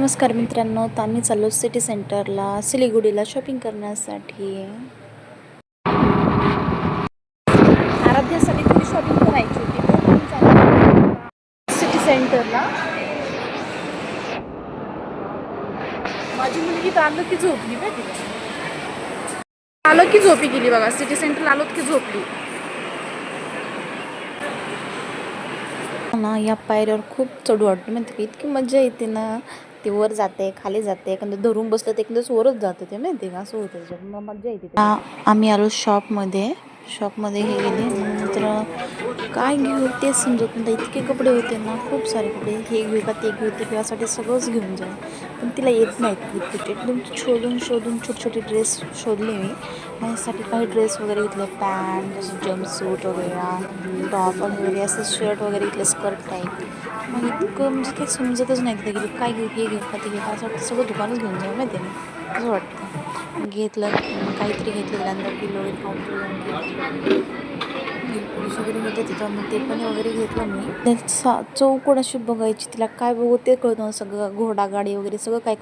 नमस्कार मित्रांनो, तर आम्ही चाललो सिटी सेंटरला सिलीगुडीला शॉपिंग करण्यासाठी. आराध्यासाठी थोडी शॉपिंग करायची होती म्हणून आम्ही चाललो सिटी सेंटरला. माझी मुलगी तर आलो की झोपली बघ, आलो की झोपी गेली बघा. सिटी सेंटरला आलो की झोपली ना. या पायऱ्यावर खूप चढू वाटते, माहिती का? इतकी मजा येते ना. ते वर जाते, खाली जाते, एखादं धरून बसलं तर एखादं वरच जातं, ते माहिती का? असं होतं त्याच्यात, मग मजा येते. आम्ही आलो शॉपमध्ये हे गेले. नंतर काय घेऊ ते समजत नव्हतं, इतके कपडे होते ना, खूप सारे कपडे. हे घेऊ का ते घेऊ, ते यासाठी सगळंच घेऊन जाईल, पण तिला येत नाहीत इतके. एकदम शोधून छोटे छोटे ड्रेस शोधले मी. माझ्यासाठी काही ड्रेस वगैरे घेतले, पॅन्ट जसे जम्पसूट वगैरे, टॉप वगैरे, असं शर्ट वगैरे घेतले, स्कर्ट टाईप. मग इतकं म्हणजे काही समजतच नाही तिथे गेलं काय घेऊ, हे घेऊ का ते घेऊ का, असं वाटतं सगळं दुकानच घेऊन जाऊ, माहिती आहे असं वाटतं. घेतलं काहीतरी घेतलं, त्यानंतर बिल वगैरे काउंटर घेतलं, बिल पोलिस वगैरे होते तिथं, मग ते पण वगैरे घेतलं मी. चौकड अशी बघायची, तिला काय बघू ते कळतं. सगळं घोडा गाडी वगैरे सगळं काय